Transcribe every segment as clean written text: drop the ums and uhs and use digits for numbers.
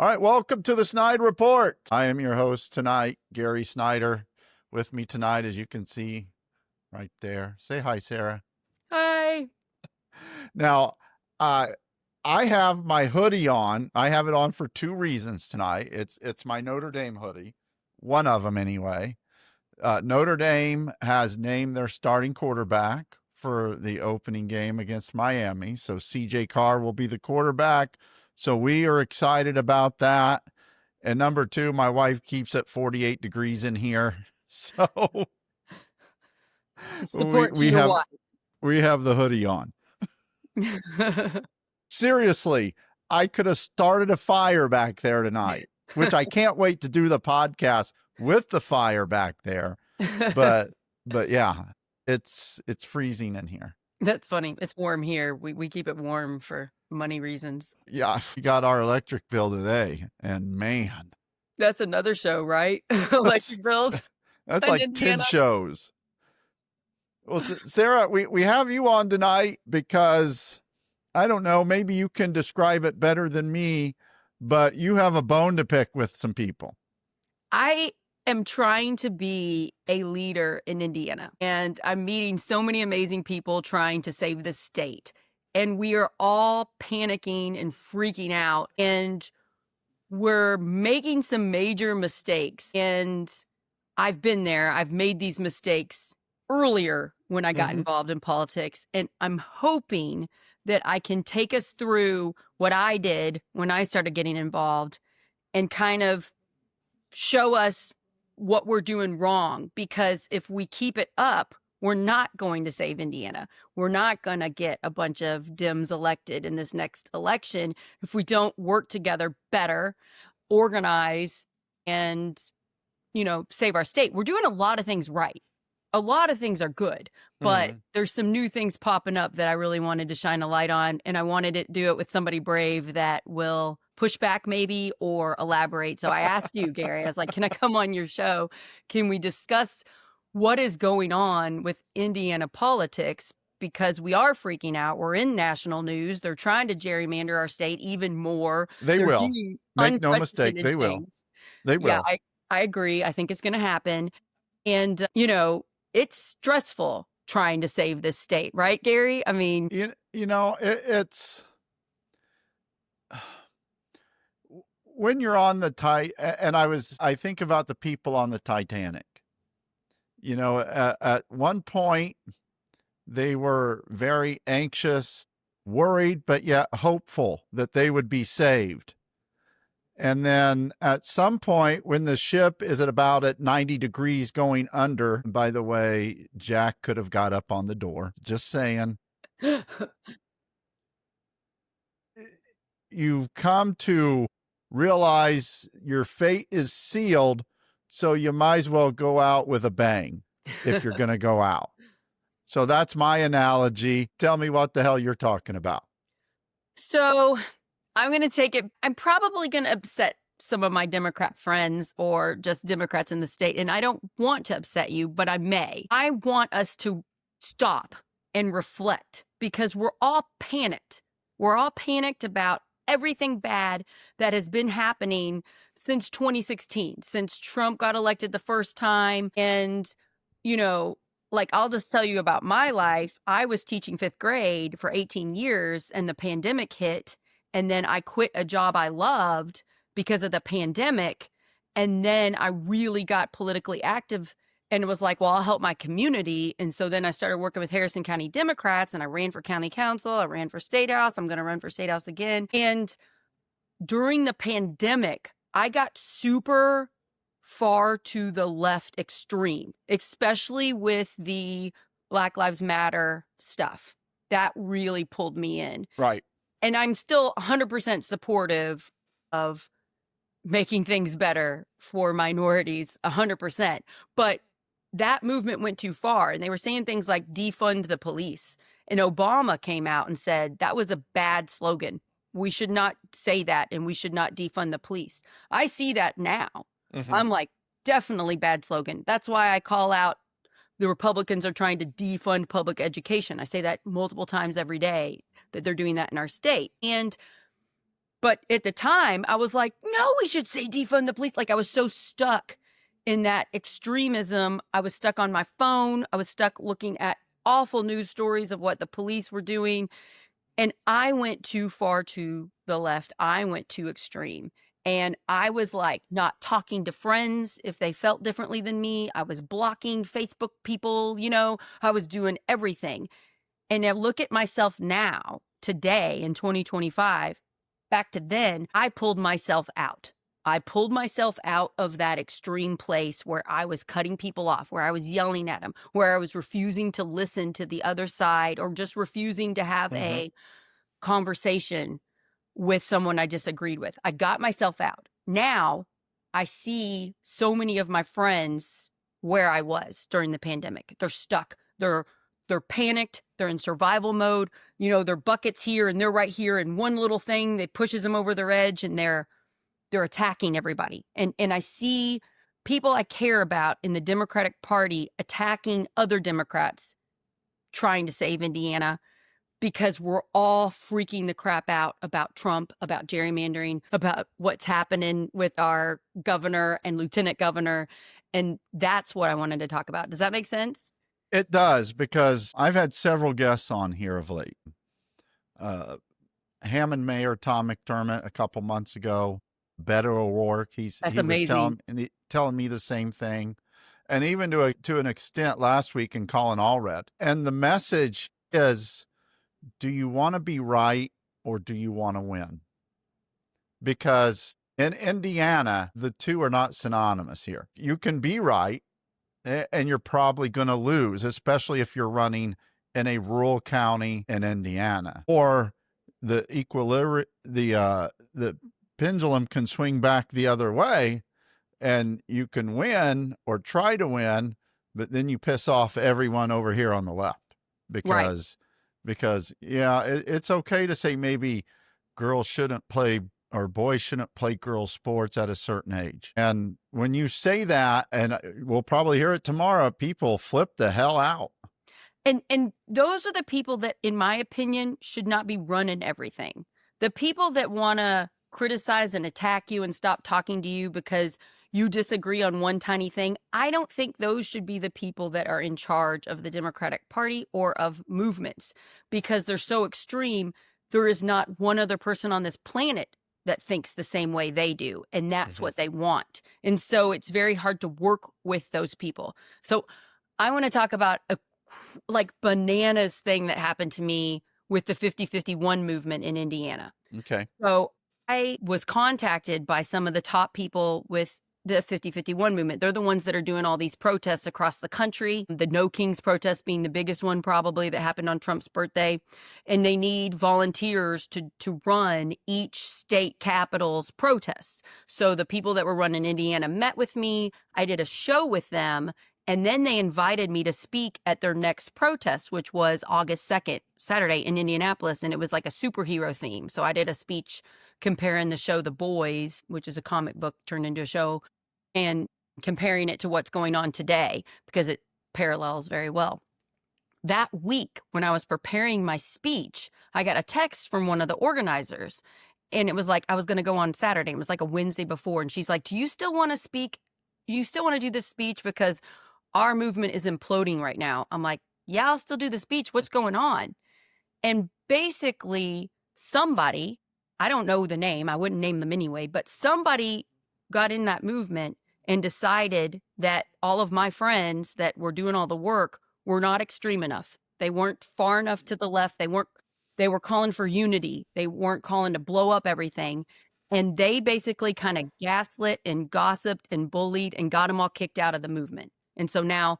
All right, welcome to the Snyder Report. I am your host tonight, Gary Snyder. With me tonight, as you can see right there. Say hi, Sarah. Hi. Now, I have my hoodie on. I have it on for two reasons tonight. It's my Notre Dame hoodie, one of them anyway. Notre Dame has named their starting quarterback for the opening game against Miami. So CJ Carr will be the quarterback. So we are excited about that. And number two, my wife keeps it 48 degrees in here. So Support to we your have wife. we have the hoodie on. Seriously, I could have started a fire back there tonight, which I can't wait to do the podcast with the fire back there. But yeah, it's freezing in here. That's funny. It's warm here. We keep it warm for money reasons. Yeah, we got our electric bill today, and man, That's another show, right? Electric bills. that's in like Indiana. 10 shows. Well, Sarah, we have you on tonight because, I don't know, maybe you can describe it better than me, but you have a bone to pick with some people. I am trying to be a leader in Indiana, and I'm meeting so many amazing people trying to save the state. And we are all panicking and freaking out, and we're making some major mistakes. And I've been there. I've made these mistakes earlier when I got involved in politics, and I'm hoping that I can take us through what I did when I started getting involved and kind of show us what we're doing wrong. Because if we keep it up, we're not going to save Indiana. We're not going to get a bunch of Dems elected in this next election if we don't work together better, organize, and, save our state. We're doing a lot of things right. A lot of things are good, but there's some new things popping up that I really wanted to shine a light on. And I wanted to do it with somebody brave that will push back maybe or elaborate. So I asked you, Gary, I was like, can I come on your show? Can we discuss what is going on with Indiana politics? Because we are freaking out. We're in national news. They're trying to gerrymander our state even more. They will. Make no mistake, they will. They will. Yeah, I agree. I think it's going to happen. And, it's stressful trying to save this state, right, Gary? I mean, it's when you're on the and I think about the people on the Titanic. At one point they were very anxious, worried, but yet hopeful that they would be saved. And then at some point when the ship is at 90 degrees going under, by the way, Jack could have got up on the door, just saying. You've come to realize your fate is sealed, so you might as well go out with a bang if you're going to go out. So that's my analogy. Tell me what the hell you're talking about. So I'm going to take it. I'm probably going to upset some of my Democrat friends or just Democrats in the state. And I don't want to upset you, but I may. I want us to stop and reflect because we're all panicked. We're all panicked about everything bad that has been happening since 2016, since Trump got elected the first time. And, I'll just tell you about my life. I was teaching fifth grade for 18 years and the pandemic hit. And then I quit a job I loved because of the pandemic. And then I really got politically active and was like, well, I'll help my community. And so then I started working with Harrison County Democrats and I ran for county council. I ran for state house. I'm going to run for state house again. And during the pandemic, I got super far to the left extreme, especially with the Black Lives Matter stuff. That really pulled me in. Right. And I'm still 100% supportive of making things better for minorities, 100%. But that movement went too far. And they were saying things like defund the police. And Obama came out and said that was a bad slogan. We should not say that and we should not defund the police. I see that now. I'm like, definitely bad slogan. That's why I call out the Republicans are trying to defund public education. I say that multiple times every day, that they're doing that in our state. And But at the time, I was like, no, we should say defund the police. Like, I was so stuck in that extremism. I was stuck on my phone. I was stuck looking at awful news stories of what the police were doing. And I went too far to the left. I went too extreme. And I was like not talking to friends if they felt differently than me. I was blocking Facebook people, I was doing everything. And I look at myself now, today in 2025, back to then, I pulled myself out. I pulled myself out of that extreme place where I was cutting people off, where I was yelling at them, where I was refusing to listen to the other side or just refusing to have a conversation with someone I disagreed with. I got myself out. Now I see so many of my friends where I was during the pandemic. They're stuck. They're panicked. They're in survival mode. Their bucket's here and they're right here. And one little thing that pushes them over their edge and they're attacking everybody. And I see people I care about in the Democratic Party attacking other Democrats trying to save Indiana, because we're all freaking the crap out about Trump, about gerrymandering, about what's happening with our governor and lieutenant governor. And that's what I wanted to talk about. Does that make sense? It does, because I've had several guests on here of late. Hammond Mayor Tom McDermott a couple months ago, Beto O'Rourke, he amazing. was telling me the same thing. And even to an extent last week in Colin Allred. And the message is, do you want to be right or do you want to win? Because in Indiana, the two are not synonymous here. You can be right and you're probably going to lose, especially if you're running in a rural county in Indiana. Or the pendulum can swing back the other way and you can win or try to win, but then you piss off everyone over here on the left because it's okay to say maybe girls shouldn't play or boys shouldn't play girls sports at a certain age. And when you say that, and we'll probably hear it tomorrow, people flip the hell out. And those are the people that, in my opinion, should not be running everything. The people that want to criticize and attack you and stop talking to you because you disagree on one tiny thing, I don't think those should be the people that are in charge of the Democratic Party or of movements, because they're so extreme. There is not one other person on this planet that thinks the same way they do, and that's what they want. And so it's very hard to work with those people. So I want to talk about a bananas thing that happened to me with the 50-51 movement in Indiana. Okay. So I was contacted by some of the top people with the 50-51 movement. They're the ones that are doing all these protests across the country. The No Kings protest being the biggest one probably that happened on Trump's birthday. And they need volunteers to run each state capital's protests. So the people that were running Indiana met with me. I did a show with them. And then they invited me to speak at their next protest, which was August 2nd, Saturday in Indianapolis. And it was like a superhero theme. So I did a speech comparing the show The Boys, which is a comic book turned into a show, and comparing it to what's going on today because it parallels very well. That week, when I was preparing my speech, I got a text from one of the organizers. And it was like, I was going to go on Saturday. It was like a Wednesday before. And she's like, do you still want to speak? You still want to do this speech? Because our movement is imploding right now. I'm like, yeah, I'll still do the speech. What's going on? And basically somebody, I don't know the name, I wouldn't name them anyway, but somebody got in that movement and decided that all of my friends that were doing all the work were not extreme enough. They weren't far enough to the left. They were calling for unity. They weren't calling to blow up everything. And they basically kind of gaslit and gossiped and bullied and got them all kicked out of the movement. And so now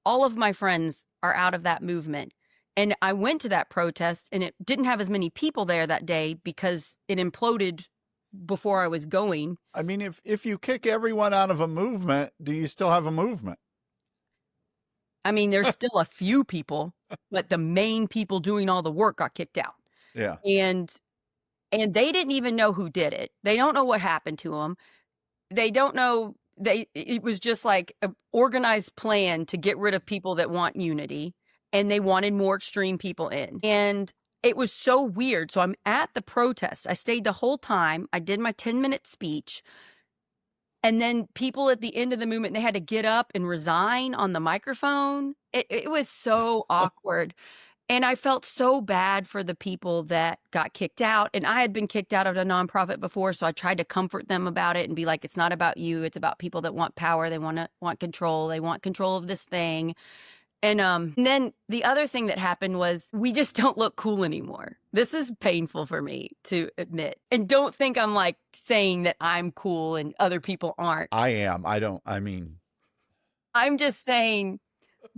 all of my friends are out of that movement. And I went to that protest and it didn't have as many people there that day because it imploded before I was going. I mean, if you kick everyone out of a movement, do you still have a movement? I mean, there's still a few people, but the main people doing all the work got kicked out. Yeah. And they didn't even know who did it. They don't know what happened to them. They don't know. It was just like an organized plan to get rid of people that want unity. And they wanted more extreme people in. And it was so weird. So I'm at the protest. I stayed the whole time. I did my 10-minute speech. And then people at the end of the movement, they had to get up and resign on the microphone. It was so awkward. And I felt so bad for the people that got kicked out. And I had been kicked out of a nonprofit before, so I tried to comfort them about it and be like, it's not about you. It's about people that want power. They want control. They want control of this thing. And then the other thing that happened was we just don't look cool anymore. This is painful for me to admit. And don't think I'm like saying that I'm cool and other people aren't. I am. I'm just saying,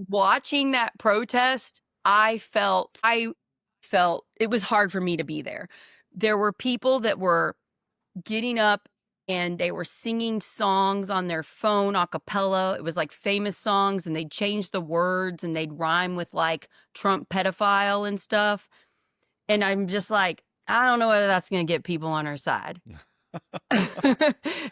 watching that protest, I felt it was hard for me to be there. There were people that were getting up and they were singing songs on their phone a cappella. It was like famous songs, and they'd change the words and they'd rhyme with like Trump pedophile and stuff. And I'm just like, I don't know whether that's going to get people on our side.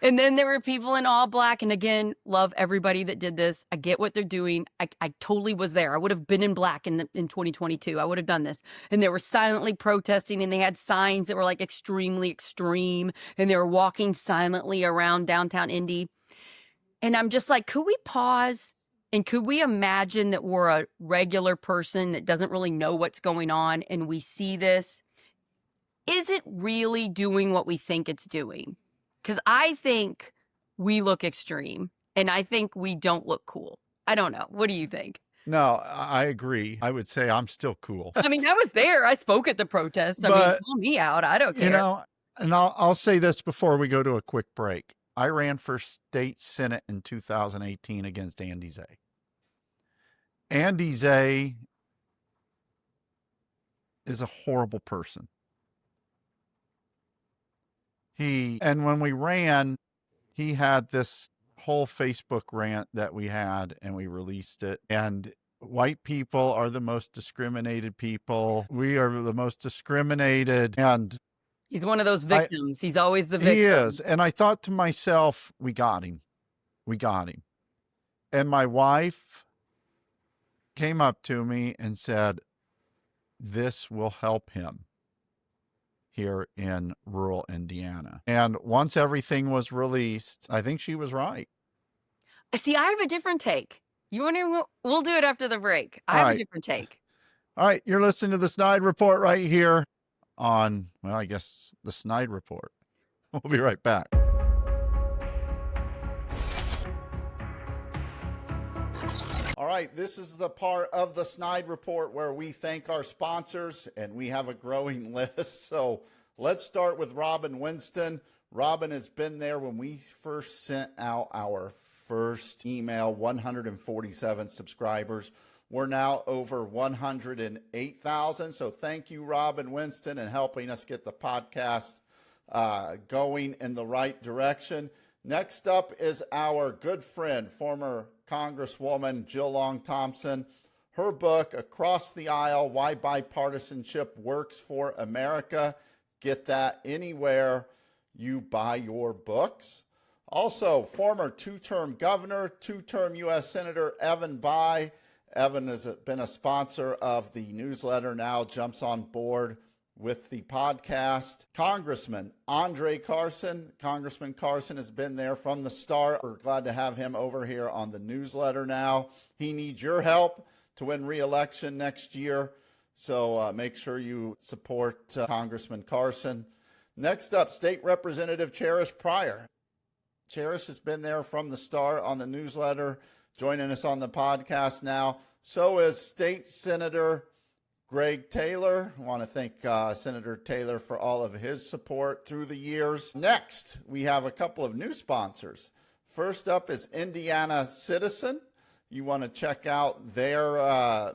And then there were people in all black. And again, love everybody that did this. I get what they're doing. I totally was there. I would have been in black in 2022. I would have done this. And they were silently protesting, and they had signs that were like extremely extreme, and they were walking silently around downtown Indy. And I'm just like, could we pause? And could we imagine that we're a regular person that doesn't really know what's going on, and we see this? Is it really doing what we think it's doing? Because I think we look extreme, and I think we don't look cool. I don't know. What do you think? No, I agree. I would say I'm still cool. I mean, I was there. I spoke at the protest. I mean, call me out. I don't care. You know, and I'll say this before we go to a quick break. I ran for state senate in 2018 against Andy Zay. Andy Zay is a horrible person. And when we ran, he had this whole Facebook rant that we had, and we released it. And white people are the most discriminated people. We are the most discriminated. And he's one of those victims. He's always the victim. He is. And I thought to myself, we got him. We got him. And my wife came up to me and said, this will help him here in rural Indiana. And once everything was released, I think she was right. See, I have a different take. You want to? We'll do it after the break. I have a different take. All right. You're listening to the Snyder Report right here on, well, I guess the Snyder Report. We'll be right back. All right, this is the part of the Snyder Report where we thank our sponsors, and we have a growing list. So let's start with Robin Winston. Robin has been there when we first sent out our first email, 147 subscribers. We're now over 108,000. So thank you, Robin Winston, and helping us get the podcast going in the right direction. Next up is our good friend, former Congresswoman Jill Long Thompson. Her book, Across the Aisle, Why Bipartisanship Works for America. Get that anywhere you buy your books. Also, former two-term governor, two-term U.S. Senator Evan Bayh. Evan has been a sponsor of the newsletter, now jumps on board with the podcast. Congressman Andre Carson. Congressman Carson has been there from the start. We're glad to have him over here on the newsletter now. He needs your help to win re-election next year. So make sure you support Congressman Carson. Next up, State Representative Cherish Pryor. Cherish has been there from the start on the newsletter, joining us on the podcast now. So is State Senator Greg Taylor. I want to thank Senator Taylor for all of his support through the years. Next, we have a couple of new sponsors. First up is Indiana Citizen. You want to check out their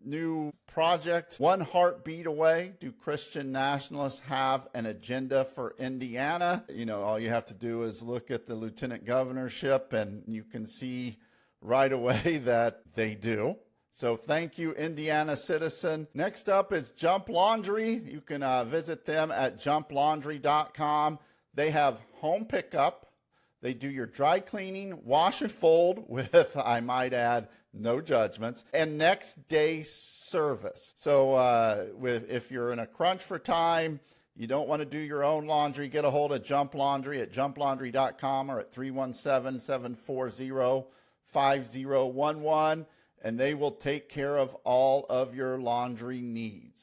new project, One Heartbeat Away. Do Christian nationalists have an agenda for Indiana? You know, all you have to do is look at the lieutenant governorship, and you can see right away that they do. So thank you, Indiana Citizen. Next up is Jump Laundry. You can visit them at jumplaundry.com. They have home pickup. They do your dry cleaning, wash and fold with, I might add, no judgments, and next day service. So if you're in a crunch for time, you don't want to do your own laundry, get a hold of Jump Laundry at jumplaundry.com or at 317-740-5011, and they will take care of all of your laundry needs.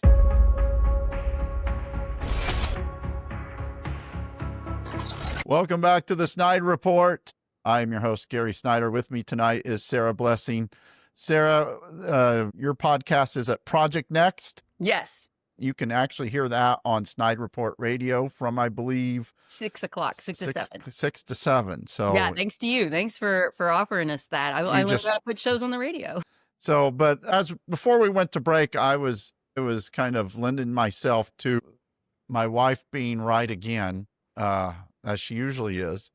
Welcome back to the Snyder Report. I'm your host, Gary Snyder. With me tonight is Sarah Blessing. Sarah, your podcast is at Project Next. Yes. You can actually hear that on SnydeReport Radio from, I believe, 6 o'clock, 6 to 7. 6 to 7. So yeah, thanks to you. Thanks for offering us that. I learned how to put shows on the radio. So, but before we went to break, I was kind of lending myself to my wife being right again, as she usually is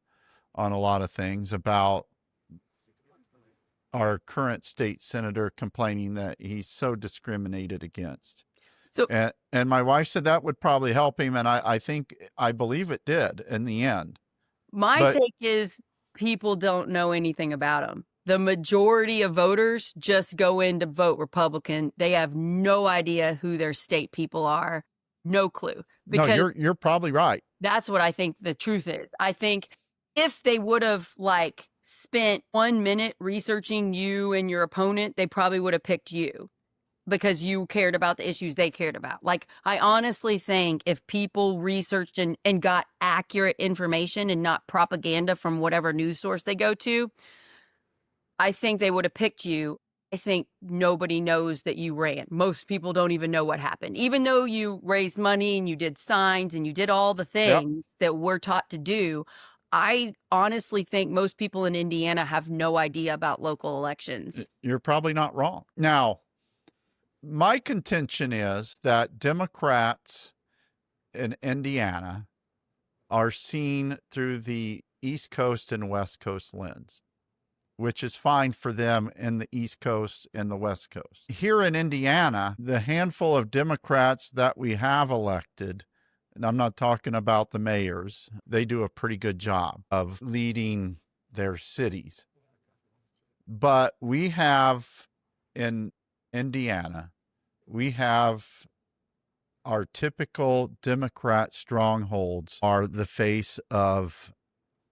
on a lot of things, about our current state senator complaining that he's so discriminated against. So, and my wife said that would probably help him. And I believe it did in the end. My take is people don't know anything about him. The majority of voters just go in to vote Republican. They have no idea who their state people are. No clue. Because no, you're probably right. That's what I think the truth is. I think if they would have spent 1 minute researching you and your opponent, they probably would have picked you because you cared about the issues they cared about. I honestly think if people researched and got accurate information and not propaganda from whatever news source they go to, I think they would have picked you. I think nobody knows that you ran. Most people don't even know what happened. Even though you raised money and you did signs and you did all the things that we're taught to do, I honestly think most people in Indiana have no idea about local elections. You're probably not wrong. Now, my contention is that Democrats in Indiana are seen through the East Coast and West Coast lens, which is fine for them in the East Coast and the West Coast. Here in Indiana, the handful of Democrats that we have elected, and I'm not talking about the mayors, they do a pretty good job of leading their cities. But we have in Indiana, we have our typical Democrat strongholds are the face of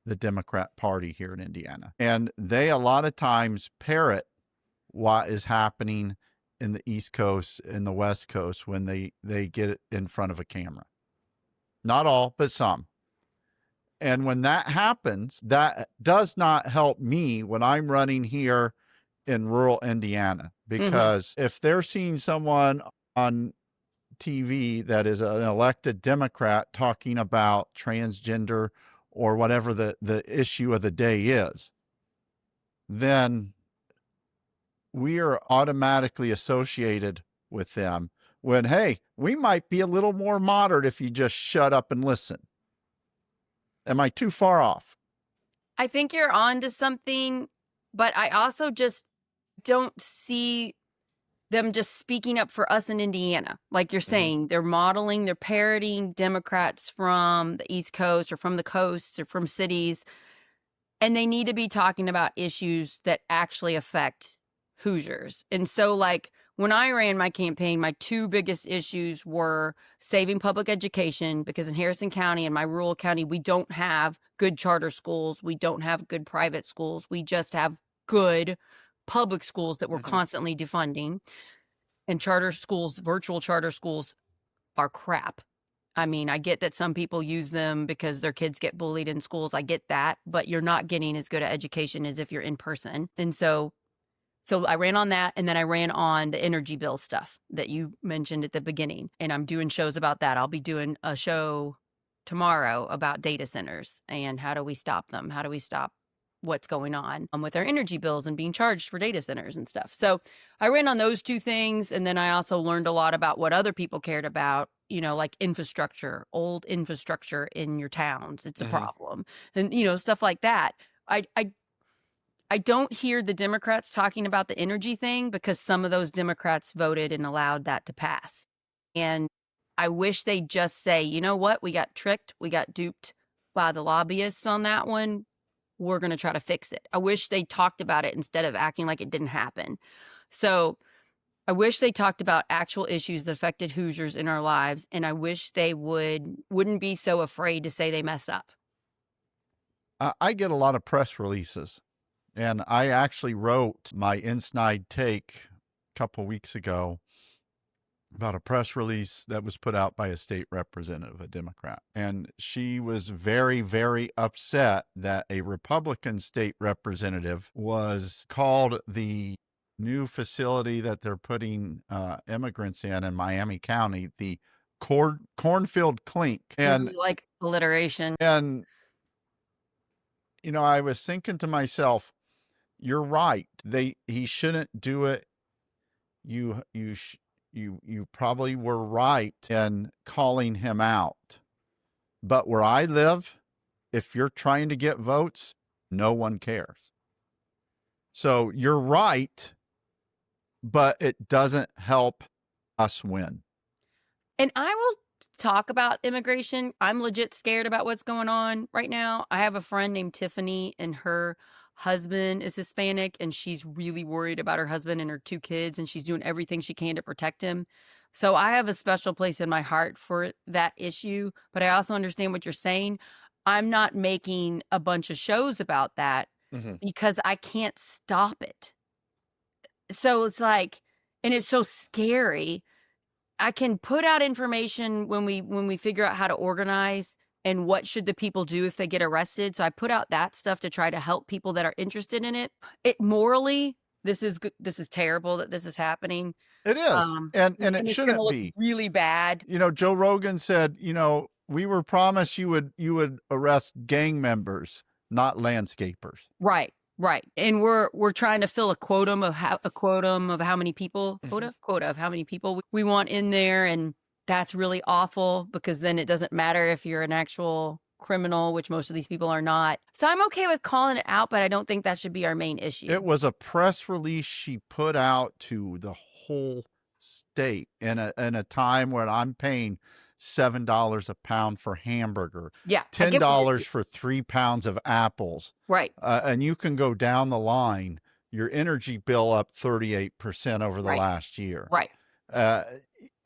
the Democrat Party here in Indiana. And they a lot of times parrot what is happening in the East Coast and the West Coast when they get it in front of a camera. Not all, but some. And when that happens, that does not help me when I'm running here in rural Indiana, because if they're seeing someone on TV that is an elected Democrat talking about transgender or whatever the issue of the day is, then we are automatically associated with them when, hey, we might be a little more moderate if you just shut up and listen. Am I too far off? I think you're on to something, but I also just don't see them just speaking up for us in Indiana. Like you're saying, they're parroting Democrats from the East Coast or from the coasts or from cities. And they need to be talking about issues that actually affect Hoosiers. And so when I ran my campaign, my two biggest issues were saving public education, because in Harrison County and my rural county, we don't have good charter schools. We don't have good private schools. We just have good public schools that we're constantly defunding. And charter schools, virtual charter schools, are crap. I mean, I get that some people use them because their kids get bullied in schools. I get that, but you're not getting as good an education as if you're in person. And so I ran on that, and then I ran on the energy bill stuff that you mentioned at the beginning, and I'm doing shows about that. I'll be doing a show tomorrow about data centers and how do we stop them? How do we stop what's going on with our energy bills and being charged for data centers and stuff. So I ran on those two things. And then I also learned a lot about what other people cared about, like infrastructure, old infrastructure in your towns. It's a problem. And, stuff like that. I don't hear the Democrats talking about the energy thing because some of those Democrats voted and allowed that to pass. And I wish they'd just say, you know what? We got tricked. We got duped by the lobbyists on that one. we're going to try to fix it. I wish they talked about it instead of acting like it didn't happen. So I wish they talked about actual issues that affected Hoosiers in our lives, and I wish they wouldn't be so afraid to say they messed up. I get a lot of press releases, and I actually wrote my Insnide take a couple weeks ago about a press release that was put out by a state representative, a Democrat. And she was very, very upset that a Republican state representative was called the new facility that they're putting immigrants in Miami County, the Cornfield Clink. And like alliteration. And, you know, I was thinking to myself, you're right. He shouldn't do it. You probably were right in calling him out. But where I live, if you're trying to get votes, no one cares. So you're right, but it doesn't help us win. And I will talk about immigration. I'm legit scared about what's going on right now. I have a friend named Tiffany, and her husband is Hispanic, and she's really worried about her husband and her 2 kids, and she's doing everything she can to protect him. So I have a special place in my heart for that issue, but I also understand what you're saying. I'm not making a bunch of shows about that because I can't stop it. So it's like, and it's so scary. I can put out information when we figure out how to organize and what should the people do if they get arrested. So I put out that stuff to try to help people that are interested in it. Morally, this is terrible that this is happening. It is. And it shouldn't be really bad. You know, Joe Rogan said, you know, we were promised you would arrest gang members, not landscapers. Right. Right. And we're trying to fill a quota of how many people we want in there. And that's really awful because then it doesn't matter if you're an actual criminal, which most of these people are not. So I'm okay with calling it out, but I don't think that should be our main issue. It was a press release she put out to the whole state in a time when I'm paying $7 a pound for hamburger. Yeah. $10 for 3 pounds of apples. Right. And you can go down the line, your energy bill up 38% over the last year. Right.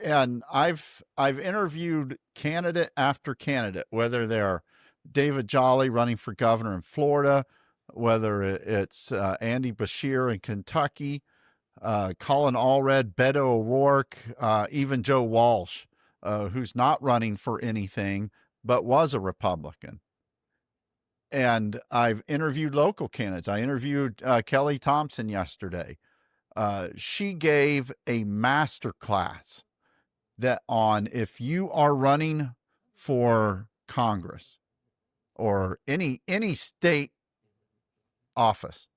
And I've interviewed candidate after candidate, whether they're David Jolly running for governor in Florida, whether it's Andy Beshear in Kentucky, Colin Allred, Beto O'Rourke, even Joe Walsh, who's not running for anything, but was a Republican. And I've interviewed local candidates. I interviewed Kelly Thompson yesterday. She gave a master class that on if you are running for Congress or any state office,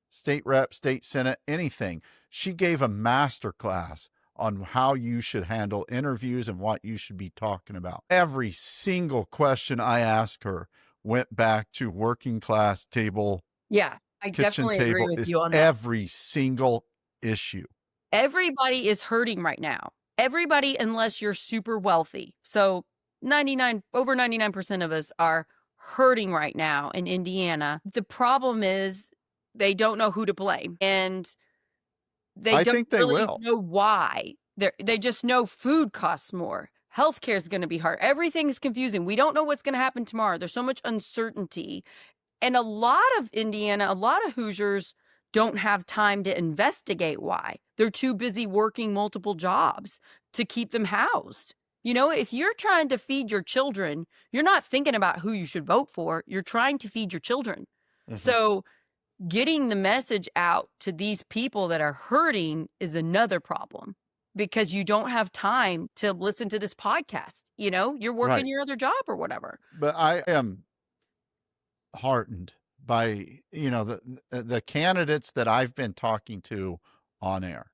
state rep, state senate, anything, she gave a master class on how you should handle interviews and what you should be talking about. Every single question I asked her went back to working class table. Yeah, I definitely agree with you on that. Every single issue. Everybody is hurting right now. Everybody, unless you're super wealthy. So over 99% of us are hurting right now in Indiana. The problem is they don't know who to blame. And I think they really know why. They just know food costs more. Healthcare is going to be hard. Everything's confusing. We don't know what's going to happen tomorrow. There's so much uncertainty. And a lot of Hoosiers don't have time to investigate why. They're too busy working multiple jobs to keep them housed. You know, if you're trying to feed your children, you're not thinking about who you should vote for. You're trying to feed your children. So getting the message out to these people that are hurting is another problem because you don't have time to listen to this podcast. You know, you're working your other job or whatever. But I am heartened by, you know, the candidates that I've been talking to on air.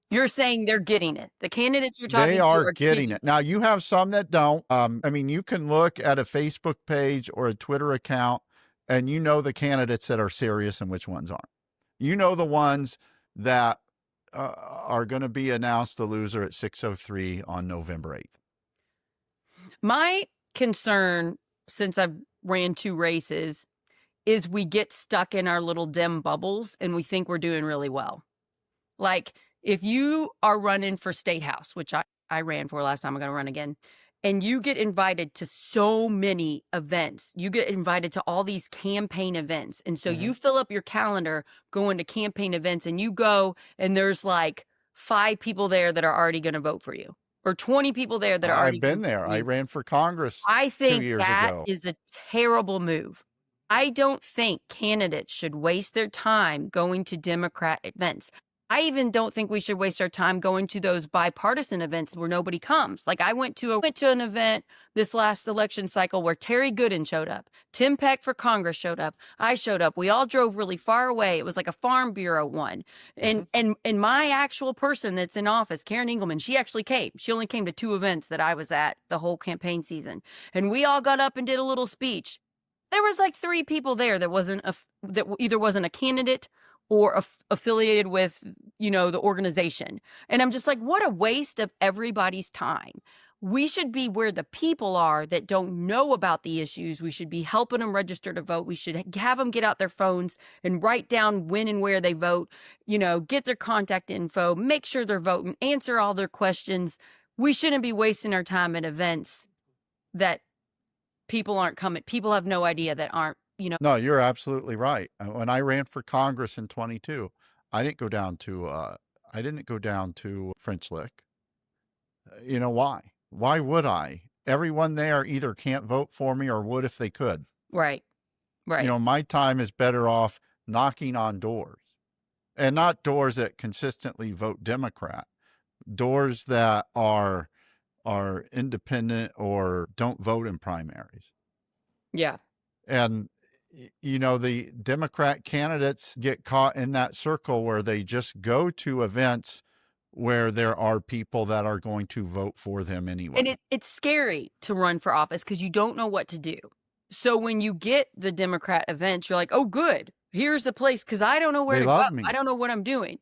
You're saying they're getting it. The candidates you're talking to they are getting it. Now, you have some that don't. I mean, you can look at a Facebook page or a Twitter account and you know the candidates that are serious and which ones aren't. You know the ones that are going to be announced the loser at 6:03 on November 8th. My concern, since I've ran 2 races, is we get stuck in our little dim bubbles and we think we're doing really well. Like, if you are running for state house, which I ran for last time, I'm going to run again, and you get invited to so many events, you get invited to all these campaign events. And so you fill up your calendar going to campaign events, and you go, and there's like 5 people there that are already going to vote for you, or 20 people there that are already I've going been to vote there. for I you. ran for Congress I 2 think years that ago. is a terrible move. I don't think candidates should waste their time going to Democrat events. I even don't think we should waste our time going to those bipartisan events where nobody comes. Like, I went to an event this last election cycle where Terry Gooden showed up. Tim Peck for Congress showed up. I showed up. We all drove really far away. It was like a Farm Bureau one. And my actual person that's in office, Karen Engelman, she actually came. She only came to 2 events that I was at the whole campaign season. And we all got up and did a little speech. There was like 3 people there that either wasn't a candidate or affiliated with, the organization. And I'm just like, what a waste of everybody's time. We should be where the people are that don't know about the issues. We should be helping them register to vote. We should have them get out their phones and write down when and where they vote, get their contact info, make sure they're voting, answer all their questions. We shouldn't be wasting our time at events that people aren't coming. People have no idea that aren't, No, you're absolutely right. When I ran for Congress in 22, I didn't go down to French Lick. You know why? Why would I? Everyone there either can't vote for me or would if they could. Right. Right. My time is better off knocking on doors, and not doors that consistently vote Democrat, doors that are independent or don't vote in primaries. Yeah. And the Democrat candidates get caught in that circle where they just go to events where there are people that are going to vote for them anyway. And it's scary to run for office because you don't know what to do. So when you get the Democrat events, you're like, oh, good. Here's a place, because I don't know where They to go. love me. I don't know what I'm doing.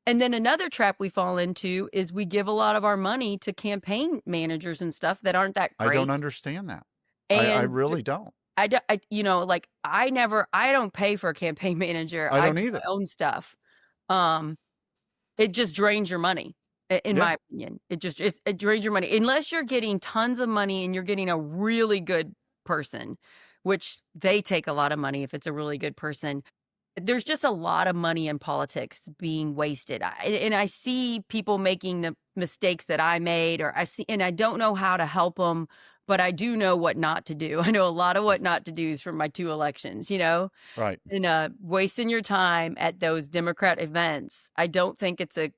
And then another trap we fall into is we give a lot of our money to campaign managers and stuff that aren't that great. I don't understand that. And I really don't. I don't pay for a campaign manager. I don't do either. my own stuff. It just drains your money, in my opinion. It drains your money unless you're getting tons of money and you're getting a really good person, which they take a lot of money if it's a really good person. There's just a lot of money in politics being wasted. I see people making the mistakes that I made, and I don't know how to help them, but I do know what not to do. I know a lot of what not to do is from my 2 elections, Right. And wasting your time at those Democrat events, I don't think it's a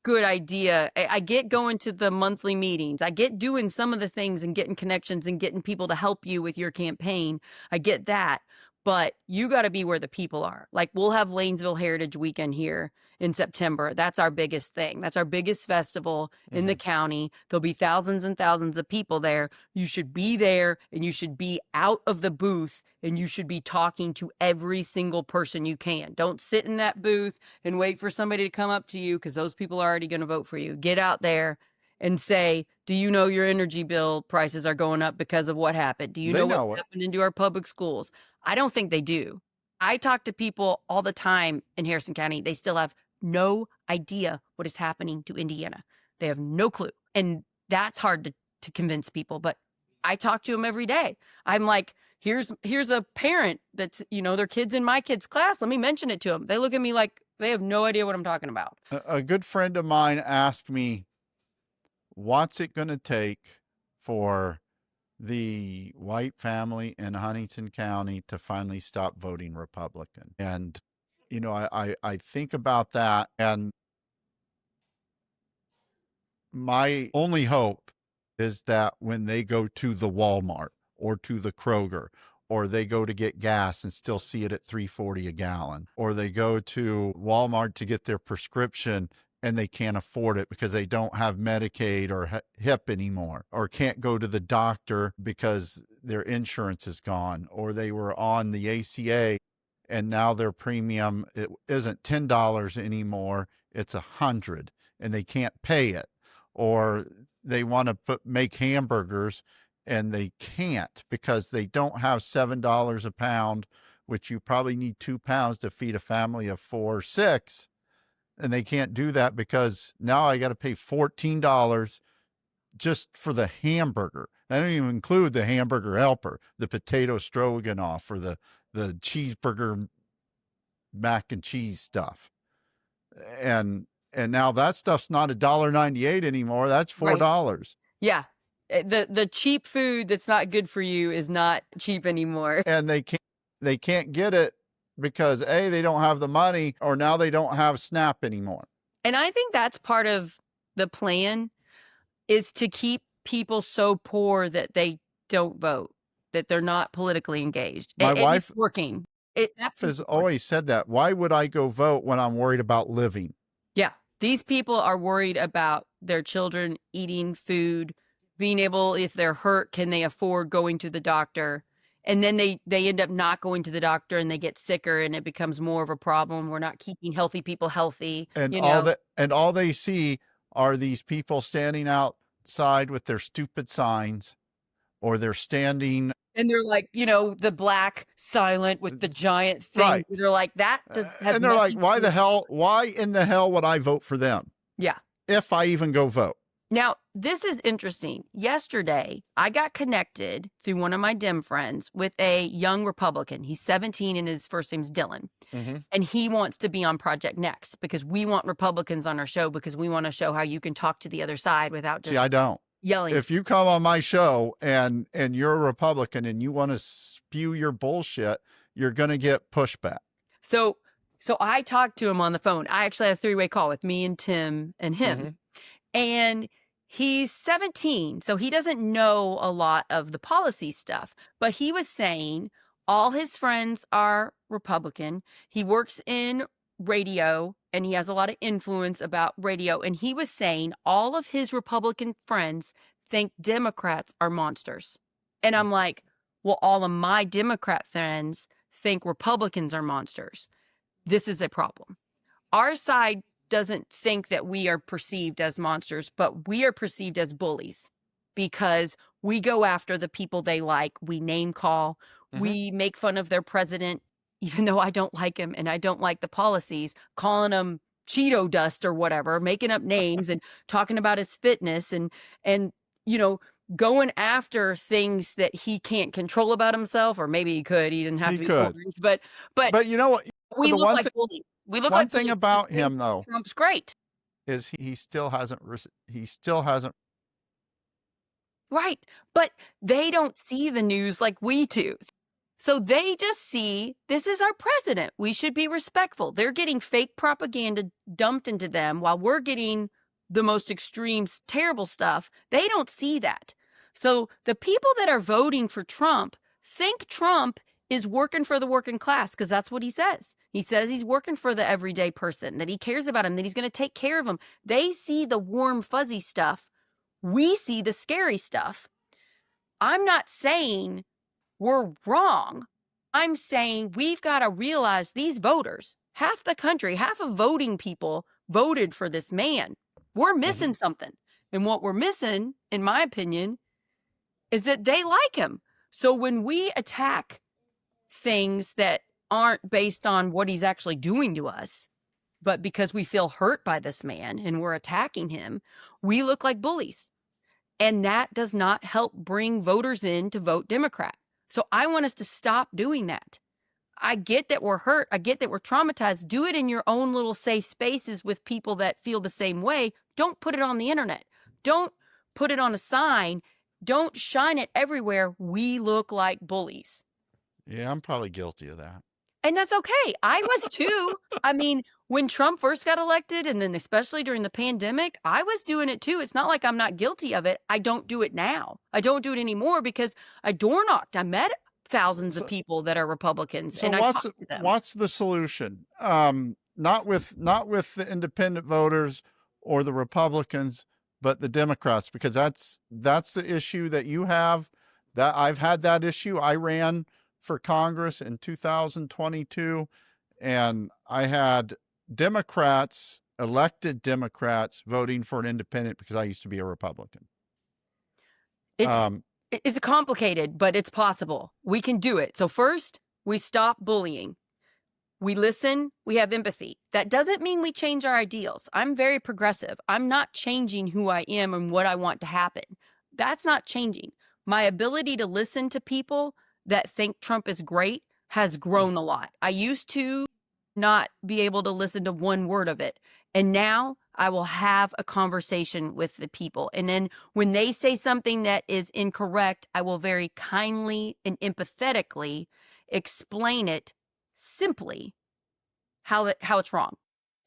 good idea. I get going to the monthly meetings. I get doing some of the things and getting connections and getting people to help you with your campaign. I get that. But you got to be where the people are. Like, we'll have Lanesville Heritage Weekend here in September. That's our biggest thing. That's our biggest festival in the county. There'll be thousands and thousands of people there. You should be there, and you should be out of the booth, and you should be talking to every single person you can. Don't sit in that booth and wait for somebody to come up to you, because those people are already going to vote for you. Get out there and say, do you know your energy bill prices are going up because of what happened? Do you know what's happening to our public schools? I don't think they do. I talk to people all the time in Harrison County. They still have no idea what is happening to Indiana. They have no clue. And that's hard to convince people, but I talk to them every day. I'm like, here's a parent that's, their kid's in my kid's class. Let me mention it to them. They look at me like they have no idea what I'm talking about. A good friend of mine asked me, what's it going to take for the white family in Huntington County to finally stop voting Republican? And, I think about that, and my only hope is that when they go to the Walmart or to the Kroger, or they go to get gas and still see it at $3.40 a gallon, or they go to Walmart to get their prescription and they can't afford it because they don't have Medicaid or HIP anymore, or can't go to the doctor because their insurance is gone, or they were on the ACA and now their premium, it isn't $10 anymore, it's $100, and they can't pay it. Or they want to make hamburgers and they can't because they don't have $7 a pound which you probably need 2 pounds to feed a family of 4 or 6. And they can't do that because now I got to pay $14 just for the hamburger. I don't even include the hamburger helper, the potato stroganoff, or the cheeseburger mac and cheese stuff. And now that stuff's not $1.98 anymore. That's $4. Right. Yeah. The cheap food that's not good for you is not cheap anymore. And they can't get it because A, they don't have the money, or now they don't have SNAP anymore. And I think that's part of the plan, is to keep people so poor that they don't vote, that they're not politically engaged. My wife it's working. has always said that. Why would I go vote when I'm worried about living? Yeah. These people are worried about their children eating food, being able, if they're hurt, can they afford going to the doctor? And then they end up not going to the doctor and they get sicker and it becomes more of a problem. We're not keeping healthy people healthy. And all they see are these people standing outside with their stupid signs, or they're standing. And they're like, the black silent with the giant things. Right. That are like, that has and they're like, why in the hell would I vote for them? Yeah. If I even go vote. Now, this is interesting. Yesterday, I got connected through one of my Dem friends with a young Republican. He's 17 and his first name's Dylan. Mm-hmm. And he wants to be on Project Next because we want Republicans on our show, because we want to show how you can talk to the other side without just I don't. Yelling. If you come on my show and you're a Republican and you want to spew your bullshit, you're going to get pushback. So I talked to him on the phone. I actually had a 3-way call with me and Tim and him. Mm-hmm. And he's 17, so he doesn't know a lot of the policy stuff. But he was saying all his friends are Republican. He works in radio and he has a lot of influence about radio. And he was saying all of his Republican friends think Democrats are monsters. And I'm like, well, all of my Democrat friends think Republicans are monsters. This is a problem. Our side doesn't think that we are perceived as monsters, but we are perceived as bullies because we go after the people they like. We name call. Mm-hmm. We make fun of their president, even though I don't like him and I don't like the policies, calling him Cheeto dust or whatever, making up names and talking about his fitness and going after things that he can't control about himself, or maybe he could. He didn't have to be orange, but you know what? We look like bullies. We look one like thing about him, though, Trump's great, is he still hasn't right. But they don't see the news like we do. So they just see, this is our president. We should be respectful. They're getting fake propaganda dumped into them while we're getting the most extreme, terrible stuff. They don't see that. So the people that are voting for Trump think Trump is working for the working class, because that's what he says. He says he's working for the everyday person, that he cares about him, that he's going to take care of him. They see the warm, fuzzy stuff. We see the scary stuff. I'm not saying we're wrong. I'm saying we've got to realize these voters, half the country, half of voting people voted for this man. We're missing something. And what we're missing, in my opinion, is that they like him. So when we attack things that aren't based on what he's actually doing to us, but because we feel hurt by this man and we're attacking him, we look like bullies. And that does not help bring voters in to vote Democrat. So I want us to stop doing that. I get that we're hurt. I get that we're traumatized. Do it in your own little safe spaces with people that feel the same way. Don't put it on the internet. Don't put it on a sign. Don't shine it everywhere. We look like bullies. Yeah, I'm probably guilty of that. And that's okay. I was too. I mean, when Trump first got elected, and then especially during the pandemic, I was doing it too. It's not like I'm not guilty of it. I don't do it now. I don't do it anymore because I door knocked. I met thousands of people that are Republicans. So and I talked to them. What's the solution? Not with the independent voters or the Republicans, but the Democrats, because that's the issue that you have. That I've had that issue. I ran for Congress in 2022, and I had elected Democrats voting for an independent because I used to be a Republican. It's complicated, but it's possible. We can do it. So first, We stop bullying. We listen, we have empathy. That doesn't mean we change our ideals. I'm very progressive. I'm not changing who I am and what I want to happen. That's not changing. My ability to listen to people that think Trump is great has grown a lot. I used to not be able to listen to one word of it. And now I will have a conversation with the people. And then when they say something that is incorrect, I will very kindly and empathetically explain it simply how it's wrong.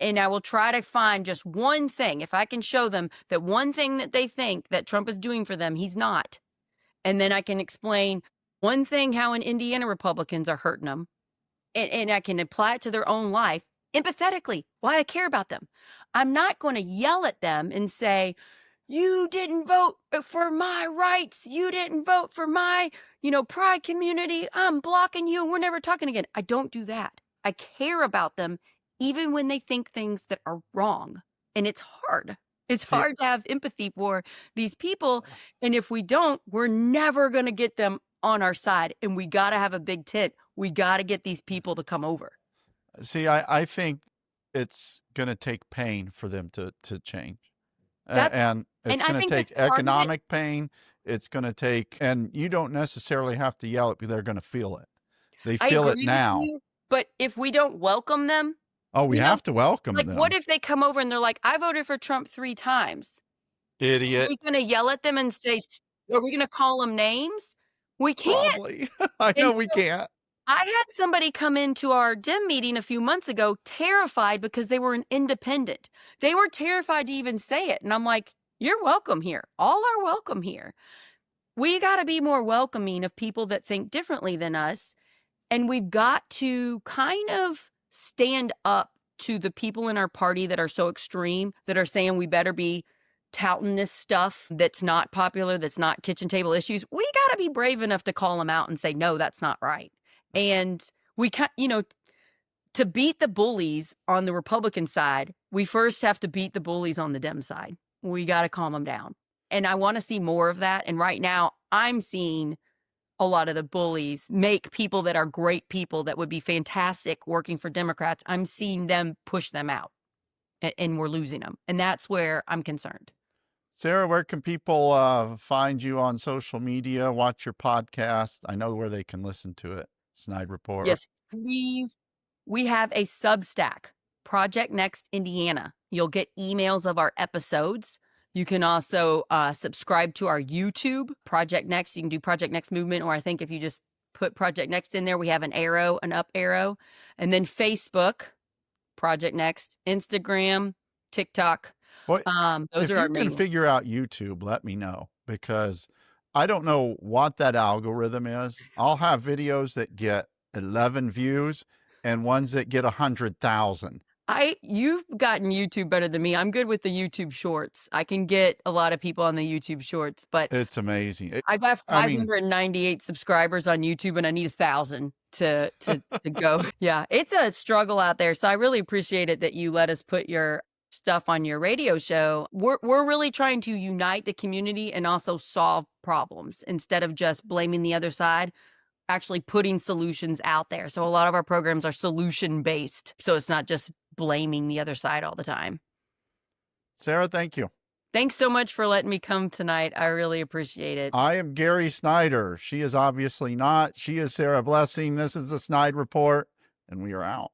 And I will try to find just one thing. If I can show them that one thing that they think that Trump is doing for them, he's not. And then I can explain one thing how in Indiana Republicans are hurting them. And I can apply it to their own life empathetically, why I care about them. I'm not going to yell at them and say, you didn't vote for my rights. You didn't vote for my, pride community. I'm blocking you and we're never talking again. I don't do that. I care about them even when they think things that are wrong. And it's hard. It's hard to have empathy for these people. And if we don't, we're never going to get them on our side. And we got to have a big tent. We got to get these people to come over. See, I think it's going to take pain for them to change. And it's going to take economic pain. It's going to take, and you don't necessarily have to yell it, but they're going to feel it. They feel it now. But if we don't welcome them. Oh, we have to welcome them. Like, what if they come over and they're like, I voted for Trump 3 times. Idiot. Are we going to yell at them and say, are we going to call them names? We can't. Probably. I know we can't. I had somebody come into our DEM meeting a few months ago terrified because they were an independent. They were terrified to even say it. And I'm like, you're welcome here. All are welcome here. We got to be more welcoming of people that think differently than us. And we've got to kind of stand up to the people in our party that are so extreme, that are saying we better be touting this stuff that's not popular, that's not kitchen table issues. We got to be brave enough to call them out and say, no, that's not right. And we can't, to beat the bullies on the Republican side, we first have to beat the bullies on the Dem side. We got to calm them down. And I want to see more of that. And right now I'm seeing a lot of the bullies make people that are great people that would be fantastic working for Democrats. I'm seeing them push them out and we're losing them. And that's where I'm concerned. Sarah, where can people find you on social media, watch your podcast? I know where they can listen to it. SnydeReport. Yes, please. We have a Substack, Project Next Indiana. You'll get emails of our episodes. You can also subscribe to our YouTube, Project Next. You can do Project Next Movement, or I think if you just put Project Next in there, we have an arrow, an up arrow. And then Facebook, Project Next, Instagram, TikTok. Boy, those are our main. If you can figure out YouTube, let me know, because I don't know what that algorithm is. I'll have videos that get 11 views and ones that get 100,000. You've gotten YouTube better than me. I'm good with the YouTube shorts. I can get a lot of people on the YouTube shorts, but it's amazing. I've got 598 subscribers on YouTube and I need 1,000 to go. Yeah, it's a struggle out there. So I really appreciate it that you let us put your stuff on your radio show. We're really trying to unite the community and also solve problems instead of just blaming the other side, actually putting solutions out there. So a lot of our programs are solution based. So it's not just blaming the other side all the time. Sarah, thank you. Thanks so much for letting me come tonight. I really appreciate it. I am Gary Snyder. She is obviously not. She is Sarah Blessing. This is the SnydeReport, and we are out.